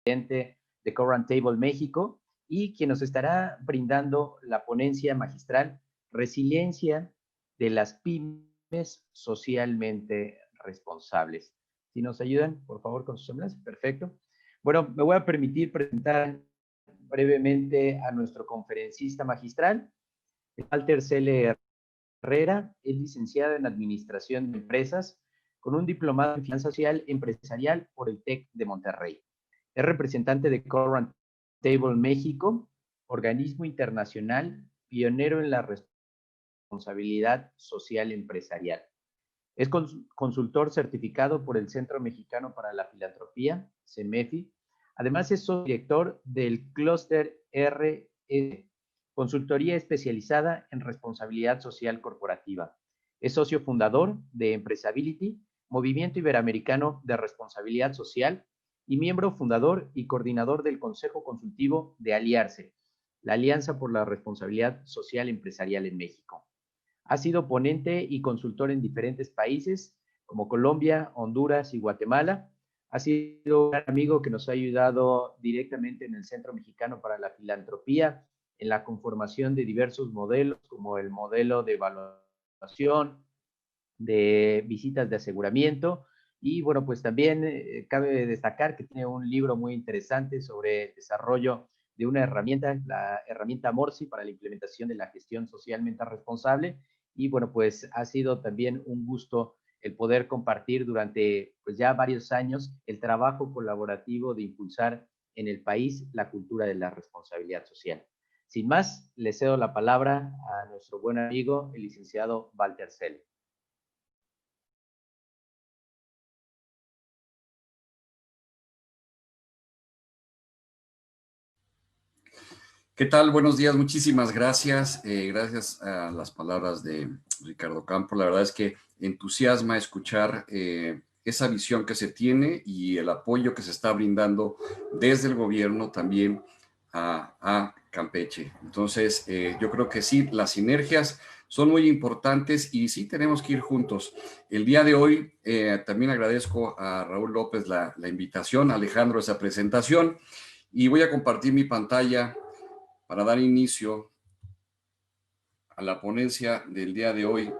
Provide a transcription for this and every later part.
de Current Table México y quien nos estará brindando la ponencia magistral Resiliencia de las pymes socialmente responsables. Si nos ayudan, por favor, con sus semblanzas. Perfecto. Bueno, me voy a permitir presentar brevemente a nuestro conferencista magistral, Walter C. Herrera. Es licenciado en Administración de Empresas con un diplomado en Finanza Social Empresarial por el TEC de Monterrey. Es representante de Current Table México, organismo internacional pionero en la responsabilidad social empresarial. Es consultor certificado por el Centro Mexicano para la Filantropía, CEMEFI. Además, es director del Clúster RS, consultoría especializada en responsabilidad social corporativa. Es socio fundador de Empresability, Movimiento Iberoamericano de Responsabilidad Social, y miembro fundador y coordinador del Consejo Consultivo de Aliarse, la Alianza por la Responsabilidad Social Empresarial en México. Ha sido ponente y consultor en diferentes países como Colombia, Honduras y Guatemala. Ha sido un gran amigo que nos ha ayudado directamente en el Centro Mexicano para la Filantropía en la conformación de diversos modelos, como el modelo de evaluación, de visitas de aseguramiento. Y bueno, pues también cabe destacar que tiene un libro muy interesante sobre el desarrollo de una herramienta, la herramienta Morsi, para la implementación de la gestión socialmente responsable. Y bueno, pues ha sido también un gusto el poder compartir durante pues ya varios años el trabajo colaborativo de impulsar en el país la cultura de la responsabilidad social. Sin más, le cedo la palabra a nuestro buen amigo, el licenciado Walter Selle. ¿Qué tal? Buenos días, muchísimas gracias. Gracias a las palabras de Ricardo Campo. La verdad es que entusiasma escuchar esa visión que se tiene y el apoyo que se está brindando desde el gobierno también a Campeche. Entonces, yo creo que sí, las sinergias son muy importantes y sí tenemos que ir juntos. El día de hoy también agradezco a Raúl López la invitación, a Alejandro esa presentación, y voy a compartir mi pantalla para dar inicio a la ponencia del día de hoy,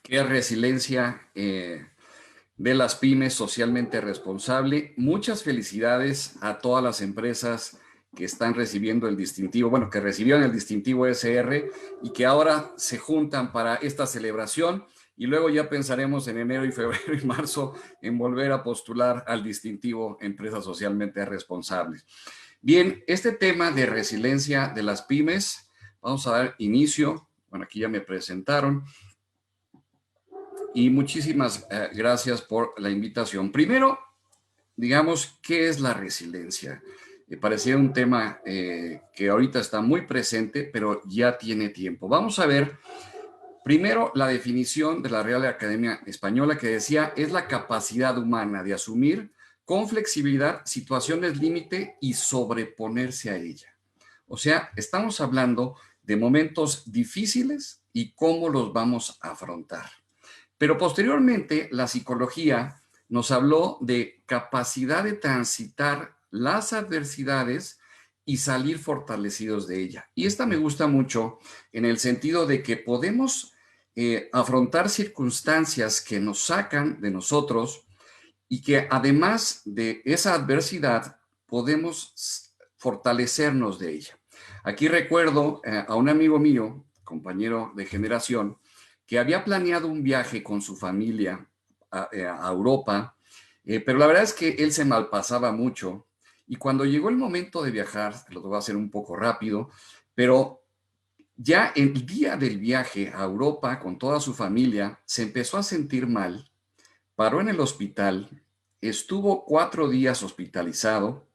que es resiliencia de las pymes socialmente responsable. Muchas felicidades a todas las empresas que están recibiendo el distintivo, bueno, que recibieron el distintivo SR y que ahora se juntan para esta celebración, y luego ya pensaremos en enero y febrero y marzo en volver a postular al distintivo Empresas Socialmente Responsables. Bien, este tema de resiliencia de las pymes, vamos a dar inicio. Bueno, aquí ya me presentaron. Y muchísimas gracias por la invitación. Primero, digamos, ¿qué es la resiliencia? Parecía un tema que ahorita está muy presente, pero ya tiene tiempo. Vamos a ver primero la definición de la Real Academia Española, que decía, es la capacidad humana de asumir con flexibilidad situaciones límite y sobreponerse a ella. O sea, estamos hablando de momentos difíciles y cómo los vamos a afrontar. Pero posteriormente, la psicología nos habló de capacidad de transitar las adversidades y salir fortalecidos de ella. Y esta me gusta mucho en el sentido de que podemos afrontar circunstancias que nos sacan de nosotros y que además de esa adversidad podemos fortalecernos de ella. Aquí recuerdo a un amigo mío, compañero de generación, que había planeado un viaje con su familia a Europa, pero la verdad es que él se malpasaba mucho, y cuando llegó el momento de viajar, lo voy a hacer un poco rápido, pero ya el día del viaje a Europa con toda su familia se empezó a sentir mal, paró en el hospital, estuvo 4 días hospitalizado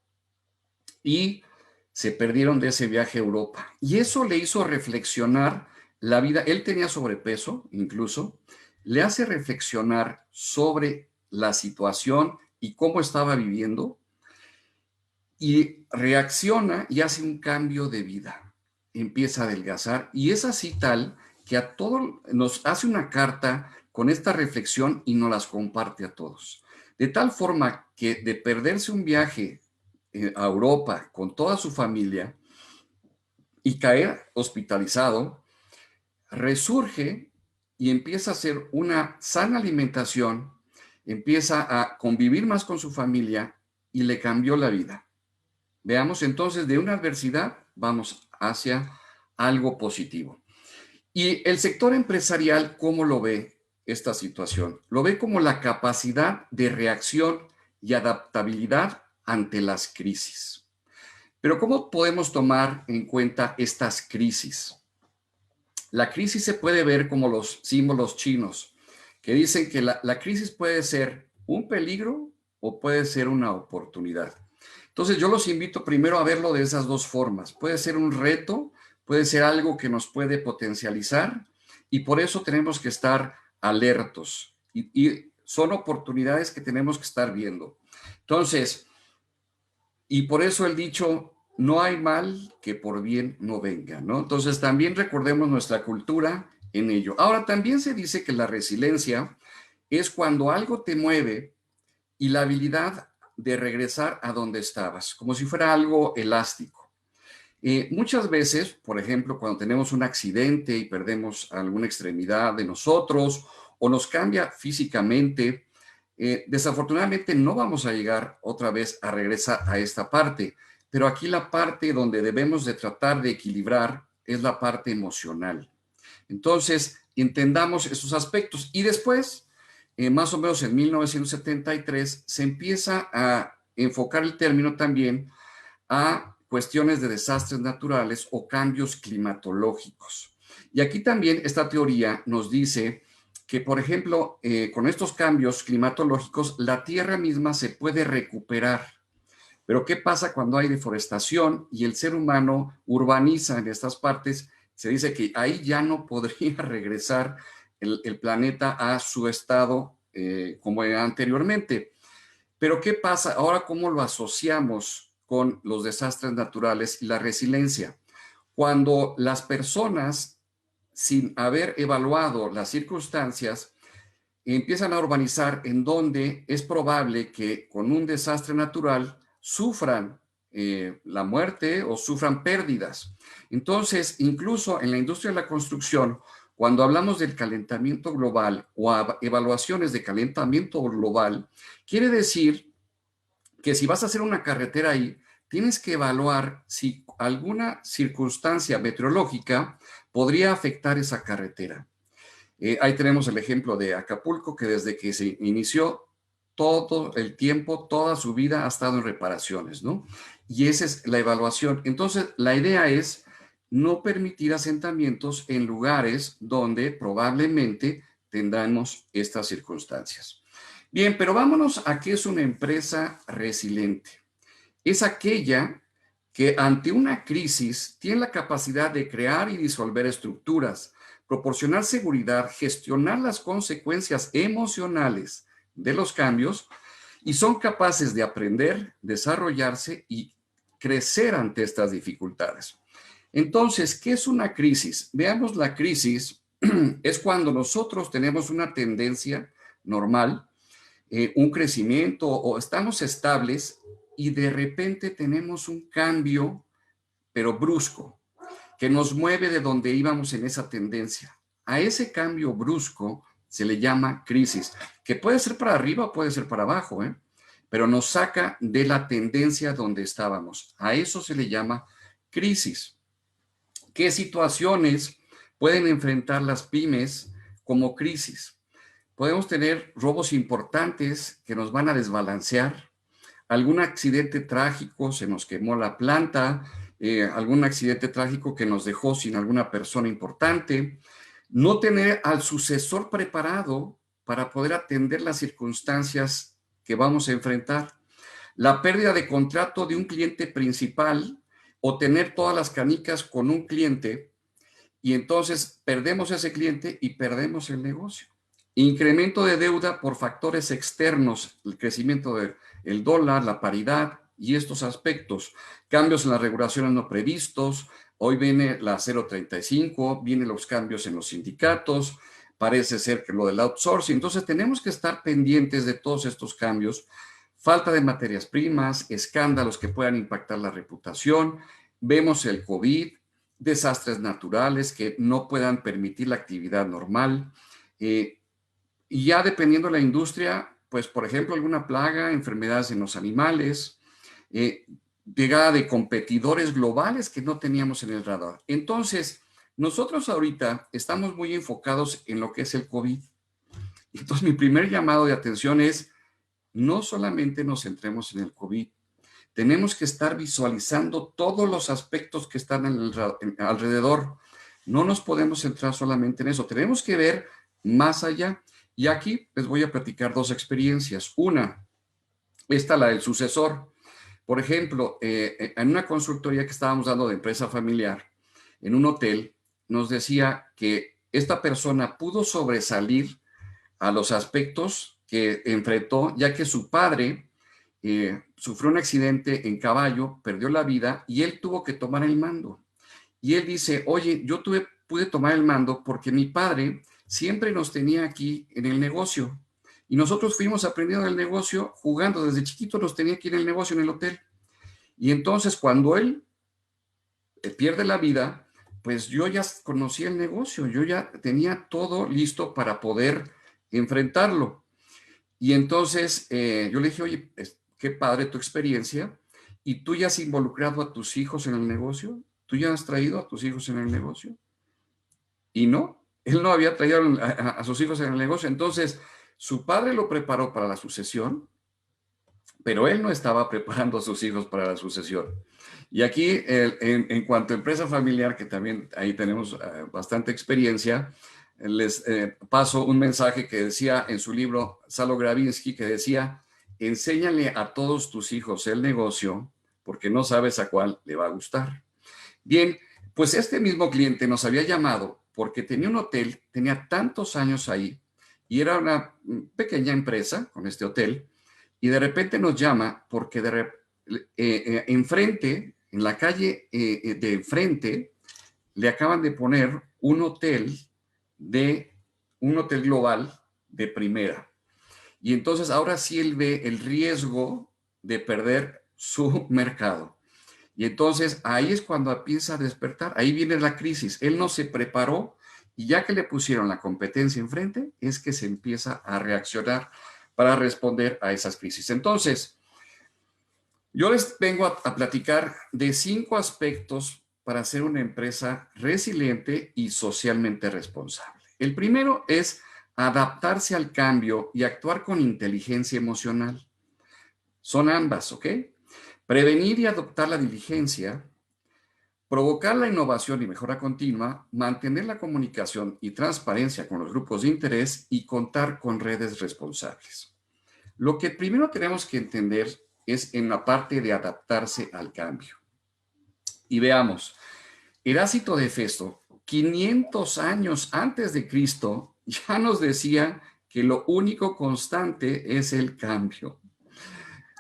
y se perdieron de ese viaje a Europa. Y eso le hizo reflexionar la vida. Él tenía sobrepeso, incluso, le hace reflexionar sobre la situación y cómo estaba viviendo, y reacciona y hace un cambio de vida. Empieza a adelgazar, y es así tal que a todos nos hace una carta con esta reflexión y nos las comparte a todos. De tal forma que de perderse un viaje a Europa con toda su familia y caer hospitalizado, resurge y empieza a hacer una sana alimentación, empieza a convivir más con su familia y le cambió la vida. Veamos entonces, de una adversidad vamos hacia algo positivo. Y el sector empresarial, ¿cómo lo ve esta situación? Lo ve como la capacidad de reacción y adaptabilidad ante las crisis. Pero ¿cómo podemos tomar en cuenta estas crisis? La crisis se puede ver como los símbolos chinos, que dicen que la crisis puede ser un peligro o puede ser una oportunidad. Entonces yo los invito primero a verlo de esas dos formas. Puede ser un reto, puede ser algo que nos puede potencializar y por eso tenemos que estar alertos y son oportunidades que tenemos que estar viendo. Entonces, y por eso el dicho, no hay mal que por bien no venga, ¿no? Entonces también recordemos nuestra cultura en ello. Ahora también se dice que la resiliencia es cuando algo te mueve y la habilidad de regresar a donde estabas, como si fuera algo elástico. Muchas veces, por ejemplo, cuando tenemos un accidente y perdemos alguna extremidad de nosotros o nos cambia físicamente, desafortunadamente no vamos a llegar otra vez a regresar a esta parte, pero aquí la parte donde debemos de tratar de equilibrar es la parte emocional. Entonces, entendamos esos aspectos y después, más o menos en 1973, se empieza a enfocar el término también a cuestiones de desastres naturales o cambios climatológicos. Y aquí también esta teoría nos dice que, por ejemplo, con estos cambios climatológicos, la Tierra misma se puede recuperar. Pero ¿qué pasa cuando hay deforestación y el ser humano urbaniza en estas partes? Se dice que ahí ya no podría regresar el planeta a su estado como era anteriormente. Pero ¿qué pasa? Ahora, ¿cómo lo asociamos con los desastres naturales y la resiliencia? Cuando las personas, sin haber evaluado las circunstancias, empiezan a urbanizar en donde es probable que con un desastre natural sufran la muerte o sufran pérdidas. Entonces, incluso en la industria de la construcción, cuando hablamos del calentamiento global o evaluaciones de calentamiento global, quiere decir que si vas a hacer una carretera ahí, tienes que evaluar si alguna circunstancia meteorológica podría afectar esa carretera. Ahí tenemos el ejemplo de Acapulco, que desde que se inició todo el tiempo, toda su vida ha estado en reparaciones, ¿no? Y esa es la evaluación. Entonces, la idea es no permitir asentamientos en lugares donde probablemente tendremos estas circunstancias. Bien, pero vámonos a qué es una empresa resiliente. Es aquella que ante una crisis tiene la capacidad de crear y disolver estructuras, proporcionar seguridad, gestionar las consecuencias emocionales de los cambios y son capaces de aprender, desarrollarse y crecer ante estas dificultades. Entonces, ¿qué es una crisis? Veamos, la crisis es cuando nosotros tenemos una tendencia normal, un crecimiento o estamos estables y de repente tenemos un cambio, pero brusco, que nos mueve de donde íbamos en esa tendencia. A ese cambio brusco se le llama crisis, que puede ser para arriba o puede ser para abajo, pero nos saca de la tendencia donde estábamos. A eso se le llama crisis. ¿Qué situaciones pueden enfrentar las pymes como crisis? Podemos tener robos importantes que nos van a desbalancear, algún accidente trágico, se nos quemó la planta, algún accidente trágico que nos dejó sin alguna persona importante, no tener al sucesor preparado para poder atender las circunstancias que vamos a enfrentar, la pérdida de contrato de un cliente principal o tener todas las canicas con un cliente y entonces perdemos ese cliente y perdemos el negocio. Incremento de deuda por factores externos, el crecimiento del dólar, la paridad y estos aspectos. Cambios en las regulaciones no previstos. Hoy viene la 035, vienen los cambios en los sindicatos, parece ser que lo del outsourcing. Entonces tenemos que estar pendientes de todos estos cambios, falta de materias primas, escándalos que puedan impactar la reputación, vemos el COVID, desastres naturales que no puedan permitir la actividad normal, y ya dependiendo de la industria, pues por ejemplo alguna plaga, enfermedades en los animales, llegada de competidores globales que no teníamos en el radar. Entonces, nosotros ahorita estamos muy enfocados en lo que es el COVID. Entonces, mi primer llamado de atención es, no solamente nos centremos en el COVID, tenemos que estar visualizando todos los aspectos que están alrededor. No nos podemos centrar solamente en eso, tenemos que ver más allá. Y aquí les voy a platicar dos experiencias. Una, esta la del sucesor. Por ejemplo, en una consultoría que estábamos dando de empresa familiar, en un hotel, nos decía que esta persona pudo sobresalir a los aspectos que enfrentó, ya que su padre sufrió un accidente en caballo, perdió la vida y él tuvo que tomar el mando. Y él dice, oye, yo pude tomar el mando porque mi padre siempre nos tenía aquí en el negocio. Y nosotros fuimos aprendiendo el negocio jugando. Desde chiquito nos tenía aquí en el negocio, en el hotel. Y entonces cuando él pierde la vida, pues yo ya conocía el negocio. Yo ya tenía todo listo para poder enfrentarlo. Y entonces yo le dije, oye, qué padre tu experiencia. ¿Y tú ya has involucrado a tus hijos en el negocio? ¿Tú ya has traído a tus hijos en el negocio? Y no, él no había traído a sus hijos en el negocio. Entonces, su padre lo preparó para la sucesión, pero él no estaba preparando a sus hijos para la sucesión. Y aquí, en cuanto a empresa familiar, que también ahí tenemos bastante experiencia, les paso un mensaje que decía en su libro Salo Gravinsky, que decía, enséñale a todos tus hijos el negocio, porque no sabes a cuál le va a gustar. Bien, pues este mismo cliente nos había llamado porque tenía un hotel, tenía tantos años ahí, y era una pequeña empresa con este hotel, y de repente nos llama porque enfrente, en la calle de enfrente, le acaban de poner un hotel global de primera. Y entonces ahora sí él ve el riesgo de perder su mercado. Y entonces ahí es cuando empieza a despertar, ahí viene la crisis. Él no se preparó y ya que le pusieron la competencia enfrente, es que se empieza a reaccionar para responder a esas crisis. Entonces, yo les vengo a platicar de 5 aspectos para ser una empresa resiliente y socialmente responsable. El primero es adaptarse al cambio y actuar con inteligencia emocional. Son ambas, ¿ok? Prevenir y adoptar la diligencia, provocar la innovación y mejora continua, mantener la comunicación y transparencia con los grupos de interés y contar con redes responsables. Lo que primero tenemos que entender es en la parte de adaptarse al cambio. Y veamos, Heráclito de Éfeso, 500 años antes de Cristo, ya nos decía que lo único constante es el cambio.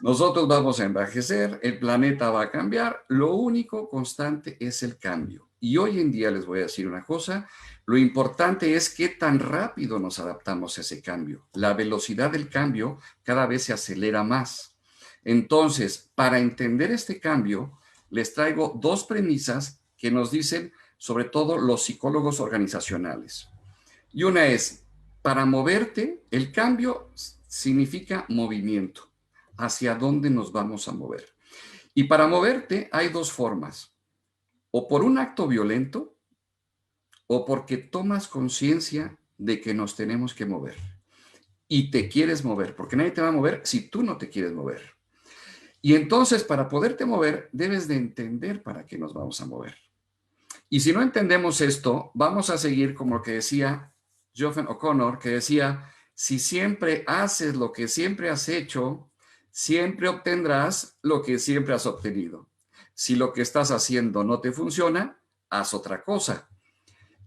Nosotros vamos a envejecer, el planeta va a cambiar, lo único constante es el cambio. Y hoy en día les voy a decir una cosa, lo importante es qué tan rápido nos adaptamos a ese cambio. La velocidad del cambio cada vez se acelera más. Entonces, para entender este cambio, les traigo 2 premisas que nos dicen sobre todo los psicólogos organizacionales. Y una es, para moverte, el cambio significa movimiento. ¿Hacia dónde nos vamos a mover? Y para moverte hay 2 formas. O por un acto violento, o porque tomas conciencia de que nos tenemos que mover. Y te quieres mover, porque nadie te va a mover si tú no te quieres mover. Y entonces, para poderte mover, debes de entender para qué nos vamos a mover. Y si no entendemos esto, vamos a seguir como lo que decía Geoffrey O'Connor, que decía, si siempre haces lo que siempre has hecho, siempre obtendrás lo que siempre has obtenido. Si lo que estás haciendo no te funciona, haz otra cosa.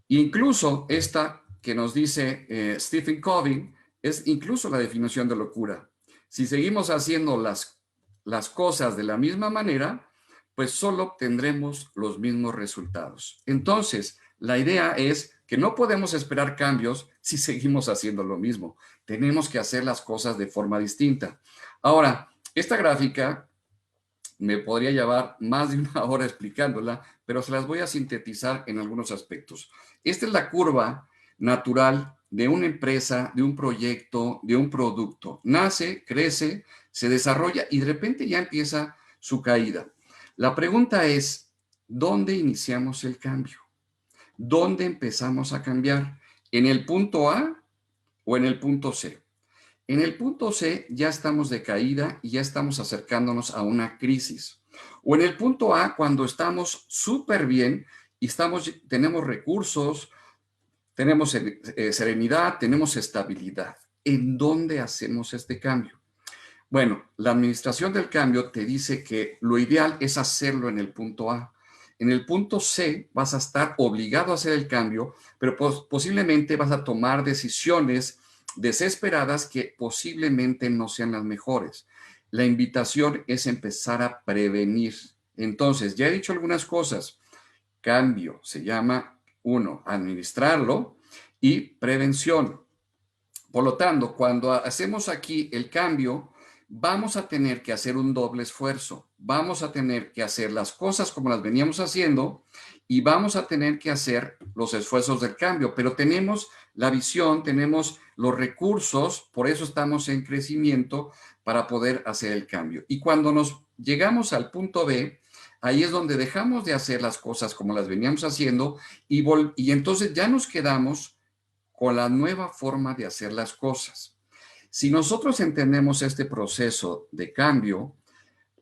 Incluso esta que nos dice Stephen Covey es incluso la definición de locura. Si seguimos haciendo las cosas de la misma manera, pues solo obtendremos los mismos resultados. Entonces, la idea es que no podemos esperar cambios si seguimos haciendo lo mismo. Tenemos que hacer las cosas de forma distinta. Ahora, esta gráfica me podría llevar más de una hora explicándola, pero se las voy a sintetizar en algunos aspectos. Esta es la curva natural de una empresa, de un proyecto, de un producto. Nace, crece, se desarrolla y de repente ya empieza su caída. La pregunta es, ¿dónde iniciamos el cambio? ¿Dónde empezamos a cambiar? ¿En el punto A o en el punto C? En el punto C ya estamos de caída y ya estamos acercándonos a una crisis. O en el punto A cuando estamos súper bien y tenemos recursos, tenemos serenidad, tenemos estabilidad. ¿En dónde hacemos este cambio? Bueno, la administración del cambio te dice que lo ideal es hacerlo en el punto A. En el punto C vas a estar obligado a hacer el cambio, pero posiblemente vas a tomar decisiones desesperadas que posiblemente no sean las mejores. La invitación es empezar a prevenir. Entonces, ya he dicho algunas cosas. Cambio se llama, uno, administrarlo y prevención. Por lo tanto, cuando hacemos aquí el cambio, vamos a tener que hacer un doble esfuerzo. Vamos a tener que hacer las cosas como las veníamos haciendo y vamos a tener que hacer los esfuerzos del cambio. Pero tenemos la visión, tenemos los recursos, por eso estamos en crecimiento para poder hacer el cambio. Y cuando nos llegamos al punto B, ahí es donde dejamos de hacer las cosas como las veníamos haciendo y entonces ya nos quedamos con la nueva forma de hacer las cosas. Si nosotros entendemos este proceso de cambio,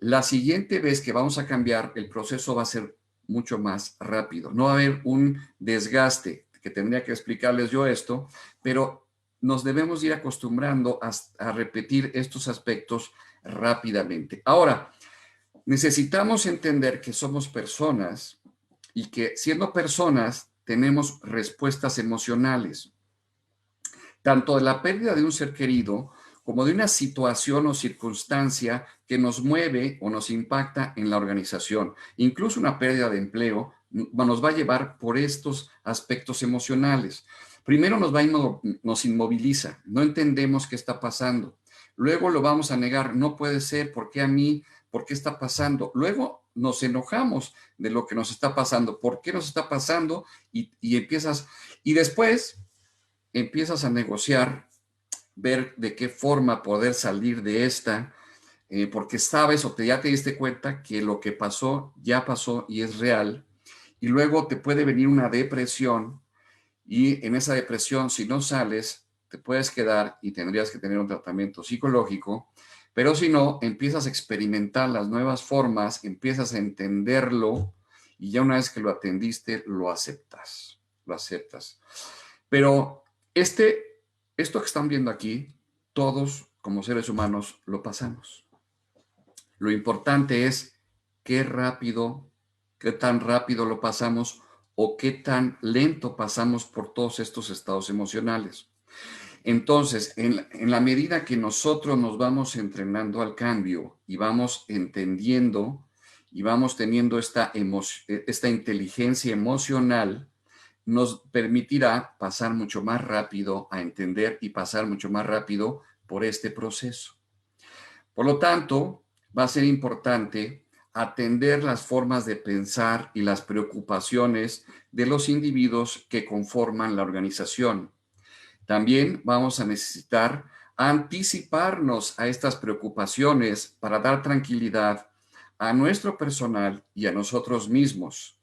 la siguiente vez que vamos a cambiar, el proceso va a ser mucho más rápido. No va a haber un desgaste, que tendría que explicarles yo esto, pero nos debemos ir acostumbrando a repetir estos aspectos rápidamente. Ahora, necesitamos entender que somos personas y que siendo personas tenemos respuestas emocionales, tanto de la pérdida de un ser querido como de una situación o circunstancia que nos mueve o nos impacta en la organización. Incluso una pérdida de empleo nos va a llevar por estos aspectos emocionales. Primero nos inmoviliza, no entendemos qué está pasando. Luego lo vamos a negar, no puede ser, ¿por qué a mí? ¿Por qué está pasando? Luego nos enojamos de lo que nos está pasando, ¿por qué nos está pasando? Y después empiezas a negociar, ver de qué forma poder salir de esta, porque sabes o ya te diste cuenta que lo que pasó ya pasó y es real, y luego te puede venir una depresión, y en esa depresión, si no sales, te puedes quedar y tendrías que tener un tratamiento psicológico, pero si no, empiezas a experimentar las nuevas formas, empiezas a entenderlo, y ya una vez que lo atendiste, lo aceptas, lo aceptas. Pero esto que están viendo aquí, todos como seres humanos lo pasamos. Lo importante es qué tan rápido lo pasamos o qué tan lento pasamos por todos estos estados emocionales. Entonces, en la medida que nosotros nos vamos entrenando al cambio y vamos entendiendo y vamos teniendo esta inteligencia emocional, nos permitirá pasar mucho más rápido a entender y pasar mucho más rápido por este proceso. Por lo tanto, va a ser importante atender las formas de pensar y las preocupaciones de los individuos que conforman la organización. También vamos a necesitar anticiparnos a estas preocupaciones para dar tranquilidad a nuestro personal y a nosotros mismos.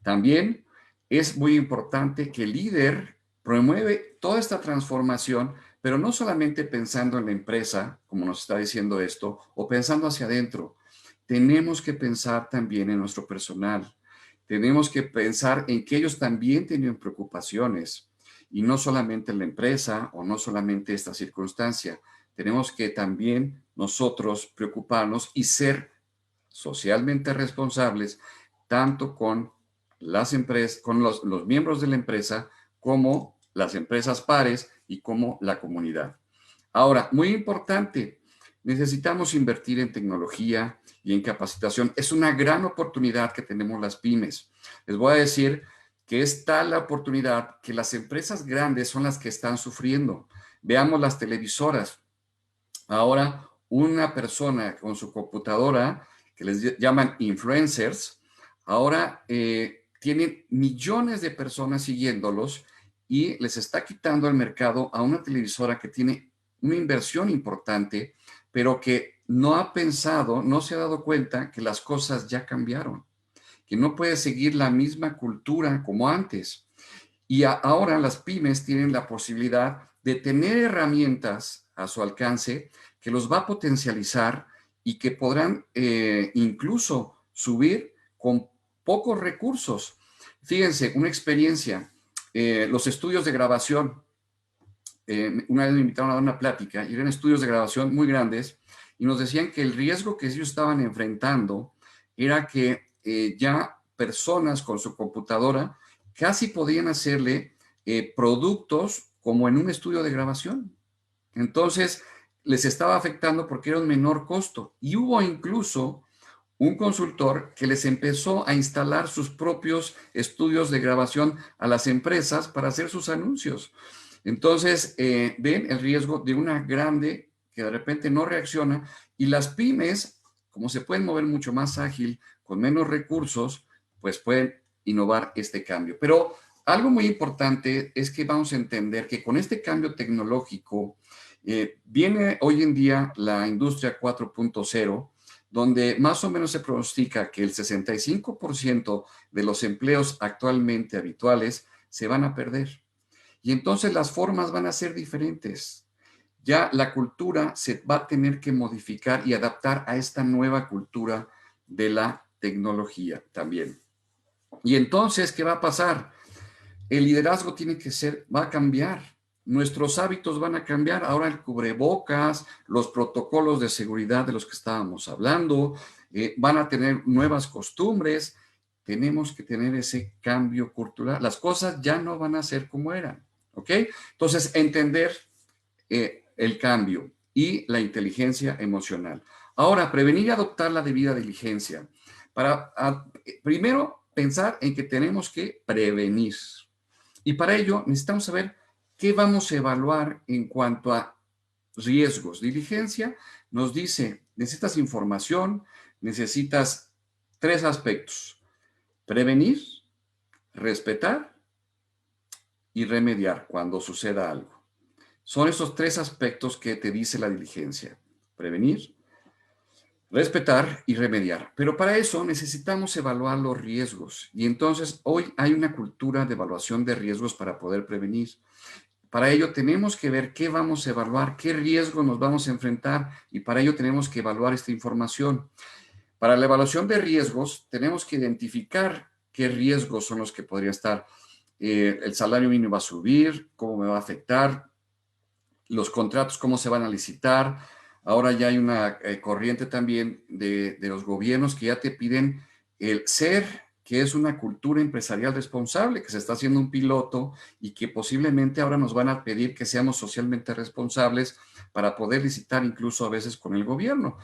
También es muy importante que el líder promueve toda esta transformación, pero no solamente pensando en la empresa, como nos está diciendo esto, o pensando hacia adentro. Tenemos que pensar también en nuestro personal. Tenemos que pensar en que ellos también tienen preocupaciones y no solamente en la empresa o no solamente esta circunstancia. Tenemos que también nosotros preocuparnos y ser socialmente responsables tanto con las empresas, con los miembros de la empresa, como las empresas pares y como la comunidad. Ahora, muy importante, necesitamos invertir en tecnología y en capacitación. Es una gran oportunidad que tenemos las pymes. Les voy a decir que es tal la oportunidad que las empresas grandes son las que están sufriendo. Veamos las televisoras. Ahora, una persona con su computadora, que les llaman influencers, ahora tienen millones de personas siguiéndolos y les está quitando el mercado a una televisora que tiene una inversión importante, pero que no ha pensado, no se ha dado cuenta que las cosas ya cambiaron, que no puede seguir la misma cultura como antes. Y ahora las pymes tienen la posibilidad de tener herramientas a su alcance que los va a potencializar y que podrán incluso subir con pocos recursos. Fíjense, una experiencia, los estudios de grabación. Una vez me invitaron a dar una plática y eran estudios de grabación muy grandes y nos decían que el riesgo que ellos estaban enfrentando era que ya personas con su computadora casi podían hacerle productos como en un estudio de grabación. Entonces, les estaba afectando porque era un menor costo. Y hubo incluso un consultor que les empezó a instalar sus propios estudios de grabación a las empresas para hacer sus anuncios. Entonces, ven el riesgo de una grande que de repente no reacciona y las pymes, como se pueden mover mucho más ágil, con menos recursos, pues pueden innovar este cambio. Pero algo muy importante es que vamos a entender que con este cambio tecnológico viene hoy en día la industria 4.0, donde más o menos se pronostica que el 65% de los empleos actualmente habituales se van a perder. Y entonces las formas van a ser diferentes. Ya la cultura se va a tener que modificar y adaptar a esta nueva cultura de la tecnología también. Y entonces, ¿qué va a pasar? El liderazgo tiene que ser, va a cambiar. Nuestros hábitos van a cambiar. Ahora el cubrebocas, los protocolos de seguridad de los que estábamos hablando, van a tener nuevas costumbres. Tenemos que tener ese cambio cultural. Las cosas ya no van a ser como eran. ¿Ok? Entonces, entender el cambio y la inteligencia emocional. Ahora, prevenir y adoptar la debida diligencia. Primero, pensar en que tenemos que prevenir. Y para ello necesitamos saber qué vamos a evaluar en cuanto a riesgos. Diligencia nos dice, necesitas información, necesitas 3 aspectos: prevenir, respetar y remediar cuando suceda algo. Son esos 3 aspectos que te dice la diligencia: prevenir, respetar y remediar. Pero para eso necesitamos evaluar los riesgos. Y entonces hoy hay una cultura de evaluación de riesgos para poder prevenir. Para ello tenemos que ver qué vamos a evaluar, qué riesgo nos vamos a enfrentar, y para ello tenemos que evaluar esta información. Para la evaluación de riesgos tenemos que identificar qué riesgos son los que podría estar. El salario mínimo va a subir, cómo me va a afectar, los contratos, cómo se van a licitar. Ahora ya hay una corriente también de los gobiernos que ya te piden el ser, que es una cultura empresarial responsable, que se está haciendo un piloto y que posiblemente ahora nos van a pedir que seamos socialmente responsables para poder licitar incluso a veces con el gobierno.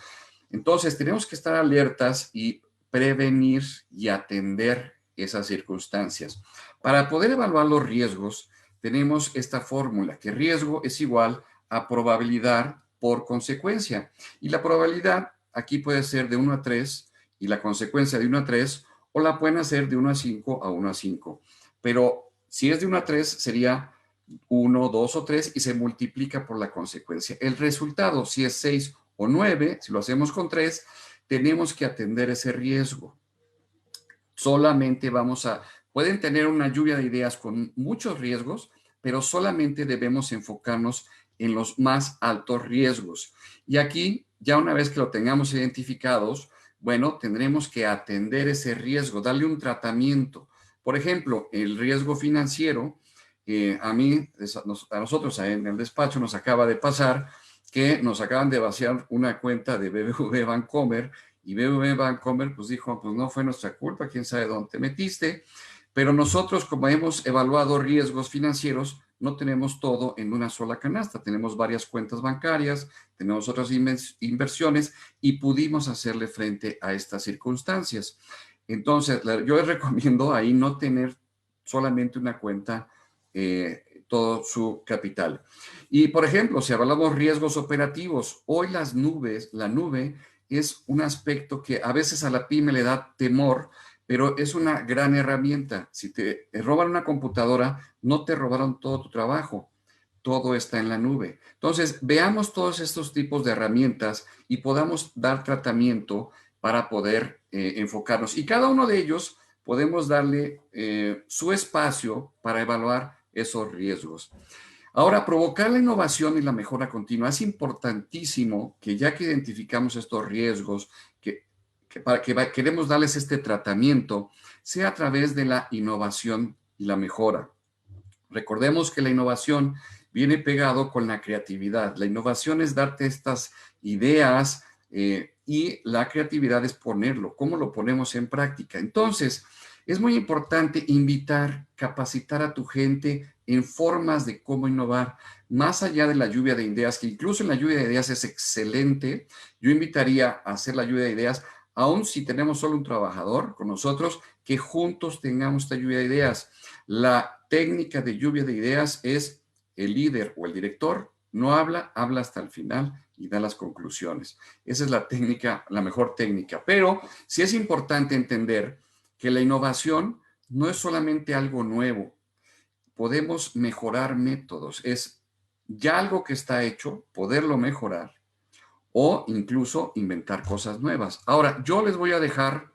Entonces tenemos que estar alertas y prevenir y atender esas circunstancias. Para poder evaluar los riesgos, tenemos esta fórmula, que riesgo es igual a probabilidad por consecuencia. Y la probabilidad aquí puede ser de 1 a 3 y la consecuencia de 1 a 3, o la pueden hacer de 1 a 5 a 1 a 5. Pero si es de 1 a 3 sería 1, 2 o 3 y se multiplica por la consecuencia. El resultado, si es 6 o 9, si lo hacemos con 3, tenemos que atender ese riesgo. Solamente pueden tener una lluvia de ideas con muchos riesgos, pero solamente debemos enfocarnos en los más altos riesgos. Y aquí, ya una vez que lo tengamos identificados, bueno, tendremos que atender ese riesgo, darle un tratamiento. Por ejemplo, el riesgo financiero, a nosotros en el despacho nos acaba de pasar que nos acaban de vaciar una cuenta de BBV Bancomer, y BBV Bancomer pues dijo, pues no fue nuestra culpa, quién sabe dónde te metiste, pero nosotros, como hemos evaluado riesgos financieros, no tenemos todo en una sola canasta, tenemos varias cuentas bancarias, tenemos otras inversiones y pudimos hacerle frente a estas circunstancias. Entonces, yo les recomiendo ahí no tener solamente una cuenta todo su capital. Y, por ejemplo, si hablamos riesgos operativos, hoy la nube es un aspecto que a veces a la pyme le da temor, pero es una gran herramienta. Si te roban una computadora, no te robaron todo tu trabajo. Todo está en la nube. Entonces, veamos todos estos tipos de herramientas y podamos dar tratamiento para poder enfocarnos. Y cada uno de ellos podemos darle su espacio para evaluar esos riesgos. Ahora, provocar la innovación y la mejora continua es importantísimo que ya que identificamos estos riesgos, queremos darles este tratamiento, sea a través de la innovación y la mejora. Recordemos que la innovación viene pegado con la creatividad. La innovación es darte estas ideas y la creatividad es ponerlo. ¿Cómo lo ponemos en práctica? Entonces, es muy importante invitar, capacitar a tu gente en formas de cómo innovar, más allá de la lluvia de ideas, que incluso en la lluvia de ideas es excelente. Yo invitaría a hacer la lluvia de ideas, aun si tenemos solo un trabajador con nosotros, que juntos tengamos esta lluvia de ideas. La técnica de lluvia de ideas es el líder o el director no habla, habla hasta el final y da las conclusiones. Esa es la técnica, la mejor técnica. Pero sí es importante entender que la innovación no es solamente algo nuevo. Podemos mejorar métodos. Es ya algo que está hecho, poderlo mejorar o incluso inventar cosas nuevas. Ahora, yo les voy a dejar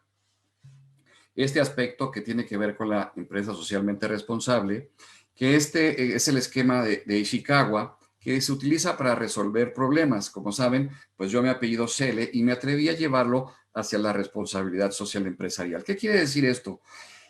este aspecto que tiene que ver con la empresa socialmente responsable, que este es el esquema de Ishikawa, que se utiliza para resolver problemas. Como saben, pues yo me apellido Cele y me atreví a llevarlo hacia la responsabilidad social empresarial. ¿Qué quiere decir esto?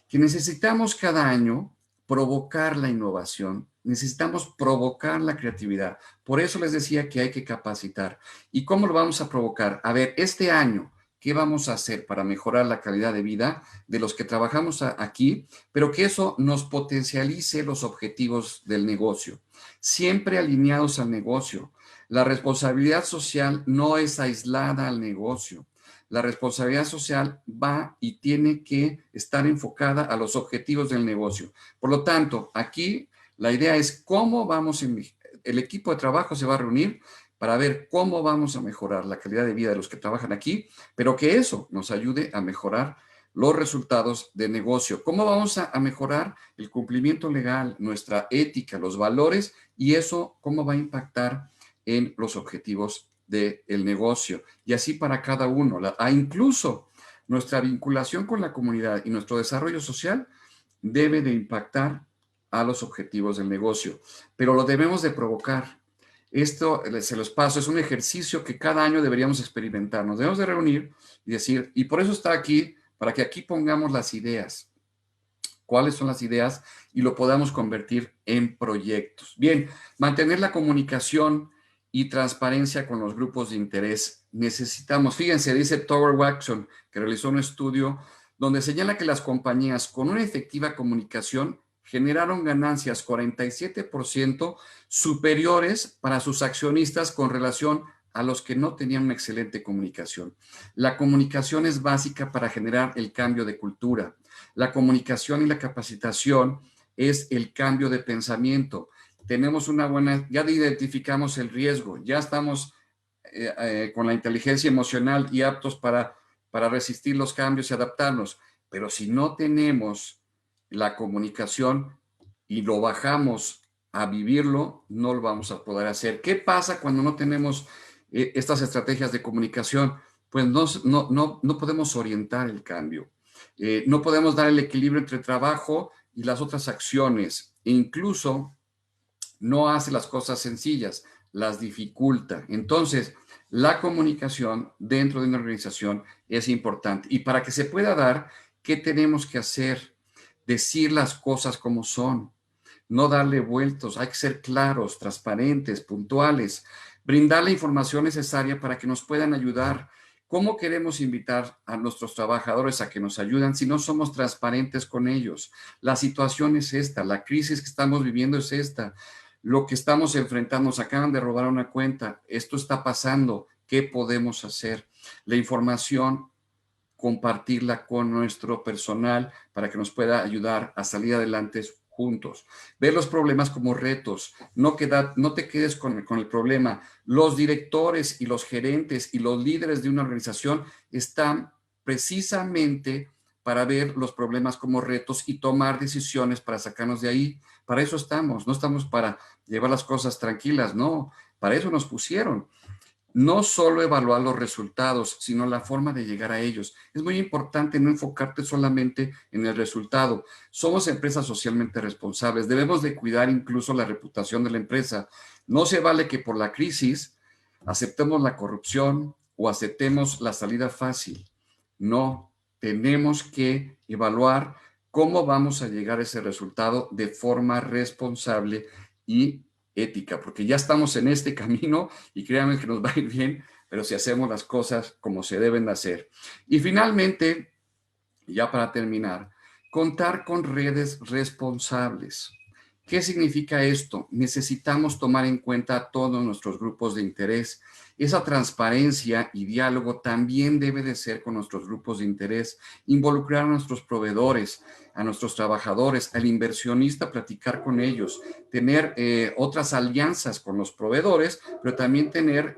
Que necesitamos cada año provocar la innovación, necesitamos provocar la creatividad. Por eso les decía que hay que capacitar. ¿Y cómo lo vamos a provocar? A ver, este año, ¿qué vamos a hacer para mejorar la calidad de vida de los que trabajamos aquí? Pero que eso nos potencialice los objetivos del negocio, siempre alineados al negocio. La responsabilidad social no es aislada al negocio. La responsabilidad social va y tiene que estar enfocada a los objetivos del negocio. Por lo tanto, aquí la idea es cómo el equipo de trabajo se va a reunir para ver cómo vamos a mejorar la calidad de vida de los que trabajan aquí, pero que eso nos ayude a mejorar los resultados de negocio. ¿Cómo vamos a mejorar el cumplimiento legal, nuestra ética, los valores y eso cómo va a impactar en los objetivos del negocio? Y así para cada uno. Incluso nuestra vinculación con la comunidad y nuestro desarrollo social debe de impactar a los objetivos del negocio, pero lo debemos de provocar. Esto, se los paso, es un ejercicio que cada año deberíamos experimentar. Nos debemos de reunir y decir, y por eso está aquí, para que aquí pongamos las ideas. ¿Cuáles son las ideas? Y lo podamos convertir en proyectos. Bien, mantener la comunicación y transparencia con los grupos de interés. Necesitamos, fíjense, dice Tower Watson, que realizó un estudio donde señala que las compañías con una efectiva comunicación generaron ganancias 47% superiores para sus accionistas con relación a los que no tenían una excelente comunicación. La comunicación es básica para generar el cambio de cultura. La comunicación y la capacitación es el cambio de pensamiento. Tenemos una buena, ya identificamos el riesgo, ya estamos con la inteligencia emocional y aptos para resistir los cambios y adaptarnos. Pero si no tenemos la comunicación y lo bajamos a vivirlo, no lo vamos a poder hacer. ¿Qué pasa cuando no tenemos estas estrategias de comunicación? Pues no podemos orientar el cambio. No podemos dar el equilibrio entre trabajo y las otras acciones. E incluso no hace las cosas sencillas, las dificulta. Entonces, la comunicación dentro de una organización es importante. Y para que se pueda dar, ¿qué tenemos que hacer? Decir las cosas como son, no darle vueltos, hay que ser claros, transparentes, puntuales, brindar la información necesaria para que nos puedan ayudar. ¿Cómo queremos invitar a nuestros trabajadores a que nos ayuden si no somos transparentes con ellos? La situación es esta, la crisis que estamos viviendo es esta, lo que estamos enfrentando, nos acaban de robar una cuenta, esto está pasando, ¿qué podemos hacer? La información compartirla con nuestro personal para que nos pueda ayudar a salir adelante juntos. Ver los problemas como retos, no te quedes con el problema. Los directores y los gerentes y los líderes de una organización están precisamente para ver los problemas como retos y tomar decisiones para sacarnos de ahí. Para eso estamos, no estamos para llevar las cosas tranquilas, no, para eso nos pusieron. No solo evaluar los resultados, sino la forma de llegar a ellos. Es muy importante no enfocarte solamente en el resultado. Somos empresas socialmente responsables. Debemos de cuidar incluso la reputación de la empresa. No se vale que por la crisis aceptemos la corrupción o aceptemos la salida fácil. No, tenemos que evaluar cómo vamos a llegar a ese resultado de forma responsable y ética, porque ya estamos en este camino y créanme que nos va a ir bien, pero si hacemos las cosas como se deben de hacer. Y finalmente, ya para terminar, contar con redes responsables. ¿Qué significa esto? Necesitamos tomar en cuenta todos nuestros grupos de interés. Esa transparencia y diálogo también debe de ser con nuestros grupos de interés, involucrar a nuestros proveedores, a nuestros trabajadores, al inversionista, platicar con ellos, tener otras alianzas con los proveedores, pero también tener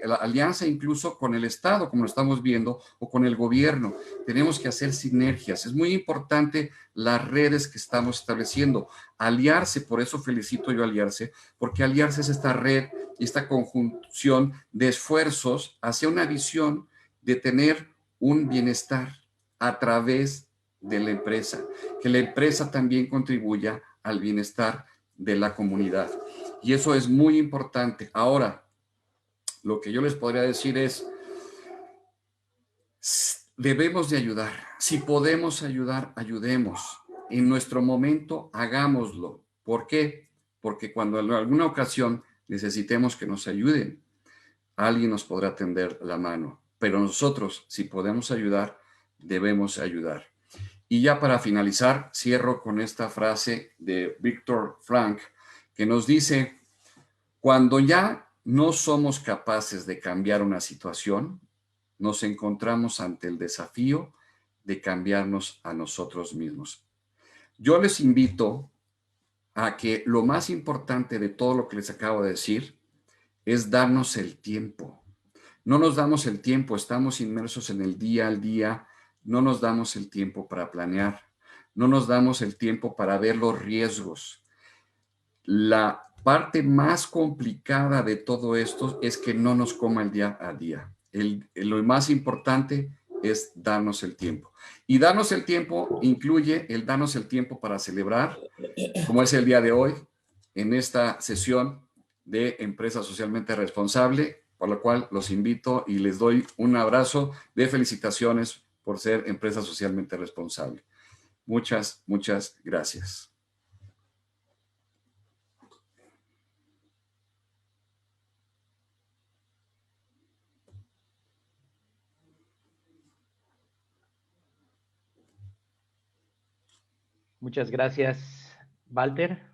la alianza incluso con el Estado, como lo estamos viendo, o con el gobierno. Tenemos que hacer sinergias. Es muy importante las redes que estamos estableciendo. Aliarse, por eso felicito yo a Aliarse, porque Aliarse es esta red y esta conjunción de esfuerzos hacia una visión de tener un bienestar a través de la empresa, que la empresa también contribuya al bienestar de la comunidad. Y eso es muy importante. Ahora, lo que yo les podría decir es, debemos de ayudar. Si podemos ayudar, ayudemos. En nuestro momento, hagámoslo. ¿Por qué? Porque cuando en alguna ocasión necesitemos que nos ayuden, alguien nos podrá tender la mano. Pero nosotros, si podemos ayudar, debemos ayudar. Y ya para finalizar, cierro con esta frase de Viktor Frankl, que nos dice, cuando ya no somos capaces de cambiar una situación, nos encontramos ante el desafío de cambiarnos a nosotros mismos. Yo les invito a que lo más importante de todo lo que les acabo de decir es darnos el tiempo. No nos damos el tiempo, estamos inmersos en el día al día, no nos damos el tiempo para planear, no nos damos el tiempo para ver los riesgos. La parte más complicada de todo esto es que no nos coma el día a día. Lo más importante es darnos el tiempo. Y darnos el tiempo incluye el darnos el tiempo para celebrar, como es el día de hoy, en esta sesión de Empresa Socialmente Responsable, por lo cual los invito y les doy un abrazo de felicitaciones por ser Empresa Socialmente Responsable. Muchas, muchas gracias. Muchas gracias, Walter.